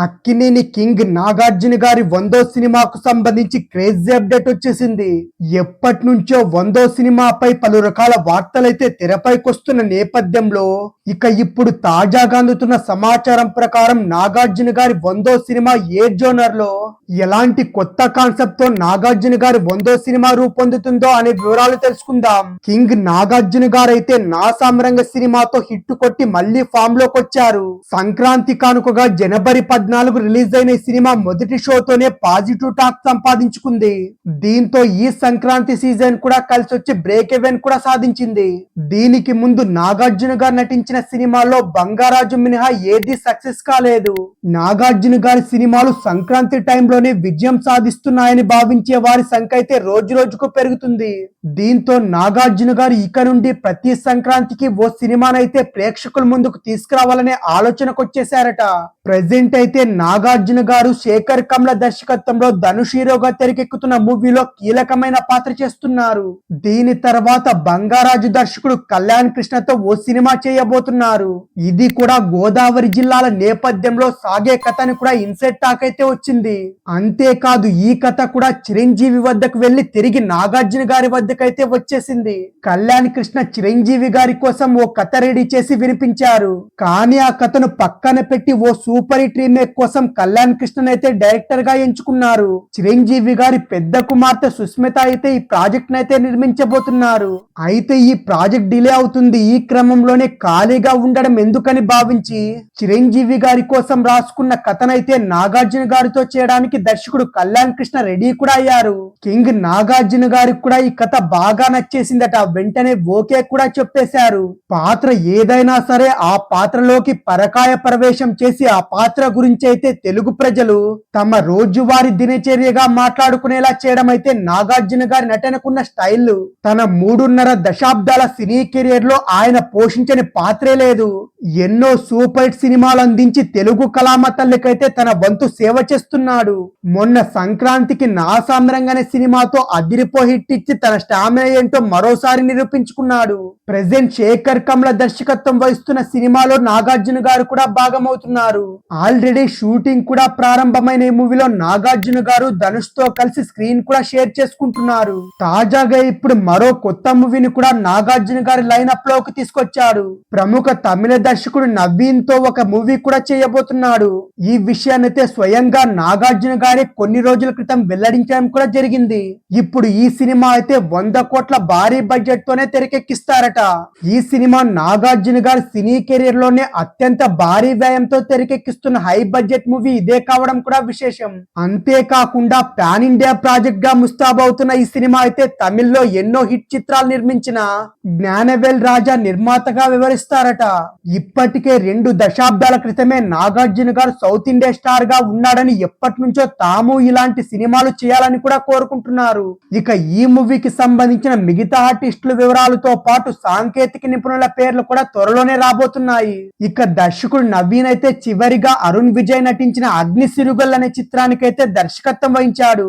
Akkineni king Nagarjuna గారి 100వ సినిమాకు సంబంధించి క్రేజీ అప్డేట్ వచ్చేసింది. ఎప్పటి నుంచో 100వ సినిమాపై పలు రకాల వార్తలైతే తెరపైకొస్తున్న నేపథ్యంలో ఇప్పుడు తాజాగా అందుతున్న సమాచారం ప్రకారం నాగార్జున గారి 100వ సినిమా ఏ జోనర్ లో ఎలాంటి కొత్త కాన్సెప్ట్ తో నాగార్జున గారి 100వ సినిమా రూపొందుతుందో అనే వివరాలు తెలుసుకుందాం. కింగ్ నాగార్జున గారు అయితే నా సామ్రంగ సినిమాతో హిట్ కొట్టి మళ్లీ ఫామ్ లోకి వచ్చారు. సంక్రాంతి కానుకగా జనవరి 14 రిలీజ్ అయిన ఈ సినిమా మొదటి షోతోనే పాజిటివ్ టాక్ సంపాదించుకుంది. దీంతో ఈ సంక్రాంతి సీజన్ కూడా కలిసి వచ్చి బ్రేక్ ఈవెన్ కూడా సాధించింది. దీనికి ముందు నాగార్జున గారు నటించిన సినిమాల్లో బంగారాజు మినహా ఏది సక్సెస్ కాలేదు. నాగార్జున గారి సినిమాలు సంక్రాంతి టైంలోనే విజయం సాధిస్తున్నాయని భావించే వారి సంఖ్య అయితే రోజు రోజుకు పెరుగుతుంది. దీంతో నాగార్జున గారు ఇక నుండి ప్రతి సంక్రాంతికి ఓ సినిమానైతే ప్రేక్షకుల ముందుకు తీసుకురావాలనే ఆలోచనకు వచ్చేసారట. ప్రెజెంట్ అయితే నాగార్జున గారు శేఖర్ కమ్ల దర్శకత్వంలో ధనుష్ హీరోగా తెరకెక్కుతున్న మూవీలో కీలకమైన పాత్ర చేస్తున్నారు. దీని తర్వాత బంగారాజు దర్శకుడు కళ్యాణ్ కృష్ణతో ఓ సినిమా చేయబోతున్నారు. ఇది కూడా గోదావరి జిల్లాల నేపథ్యంలో సాగే కథని కూడా ఇన్సెట్ టాక్ అయితే వచ్చింది. అంతేకాదు ఈ కథ కూడా చిరంజీవి వద్దకు వెళ్లి తిరిగి నాగార్జున గారి వద్దకైతే వచ్చేసింది. కళ్యాణ్ కృష్ణ చిరంజీవి గారి కోసం ఓ కథ రెడీ చేసి వినిపించారు. కానీ ఆ కథను పక్కన పెట్టి ఓ సూపర్ హిట్ రీమేక్ కోసం కళ్యాణ్ కృష్ణ అయితే డైరెక్టర్ గా ఎంచుకున్నారు. చిరంజీవి గారి పెద్ద కుమార్తె సుస్మిత అయితే ఈ ప్రాజెక్ట్ నైతే నిర్మించబోతున్నారు. అయితే ఈ ప్రాజెక్ట్ డిలే అవుతుంది. ఈ క్రమంలోనే ఖాళీగా ఉండడం ఎందుకని భావించి చిరంజీవి గారి కోసం రాసుకున్న కథనైతే నాగార్జున గారితో చేయడానికి దర్శకుడు కళ్యాణ్ కృష్ణ రెడీ కూడా అయ్యారు. కింగ్ నాగార్జున గారికి కూడా ఈ కథ బాగా నచ్చేసిందట. వెంటనే ఓకే కూడా చెప్పేశారు. పాత్ర ఏదైనా సరే ఆ పాత్రలోకి పరకాయ ప్రవేశం చేసి ఆ పాత్ర గురించి అయితే తెలుగు ప్రజలు తమ రోజువారీ దినచర్యగా మాట్లాడుకునేలా చేయడం అయితే నాగార్జున గారి నటనకున్న స్టైల్. తన 3.5 దశాబ్దాల సినీ కెరియర్ లో ఆయన పోషించని పాత్రే లేదు. ఎన్నో సూపర్ హిట్ సినిమాలు అందించి తెలుగు కళామ తల్లికైతే తన వంతు సేవ చేస్తున్నాడు. మొన్న సంక్రాంతికి నా సామ్రంగ అనే సినిమాతో అదిరిపో హిట్ ఇచ్చి తన స్టామినా ఏంటో మరోసారి నిరూపించుకున్నాడు. ప్రెజెంట్ శేఖర్ కమ్ల దర్శకత్వం వహిస్తున్న సినిమాలో నాగార్జున గారు కూడా భాగమవుతున్నారు. ఆల్రెడీ షూటింగ్ కూడా ప్రారంభమైన ఈ మూవీలో నాగార్జున గారు ధనుష్ తో కలిసి స్క్రీన్ కూడా షేర్ చేసుకుంటున్నారు. తాజాగా ఇప్పుడు మరో కొత్త మూవీని కూడా నాగార్జున గారి లైనప్ లోకి తీసుకొచ్చాడు. ప్రముఖ తమిళ దర్శకుడు నవీన్ తో ఒక మూవీ కూడా చేయబోతున్నాడు. ఈ విషయాన్నైతే స్వయంగా నాగార్జున గారే కొన్ని రోజుల క్రితం వెల్లడించడం కూడా జరిగింది. ఇప్పుడు ఈ సినిమా అయితే 100 కోట్ల భారీ బడ్జెట్ తోనే తెరకెక్కిస్తారట. ఈ సినిమా నాగార్జున గారి సినీ కెరీర్ లోనే అత్యంత భారీ వ్యయంతో తెరకెక్కిస్తున్న హై బడ్జెట్ మూవీ ఇదే కావడం కూడా విశేషం. అంతేకాకుండా పాన్ ఇండియా ప్రాజెక్ట్ గా ముస్తాబవుతున్న ఈ సినిమా అయితే తమిళ్లో ఎన్నో హిట్ చిత్రాలు నిర్మించిన జ్ఞానవేల్ రాజా నిర్మాతగా వివరిస్తారట. ఇప్పటికే 2 దశాబ్దాల క్రితమే నాగార్జున గారు సౌత్ ఇండియా స్టార్ గా ఉన్నాడని ఎప్పటి నుంచో తాము ఇలాంటి సినిమాలు చేయాలని కూడా కోరుకుంటున్నారు. ఇక ఈ మూవీకి సంబంధించిన మిగతా ఆర్టిస్టుల వివరాలతో పాటు సాంకేతిక నిపుణుల పేర్లు కూడా త్వరలోనే రాబోతున్నాయి. ఇక దర్శకుడు నవీన్ అయితే చివరిగా అరుణ్ విజయ్ నటించిన అగ్ని సిరుగల్ అనే చిత్రానికైతే దర్శకత్వం వహించాడు.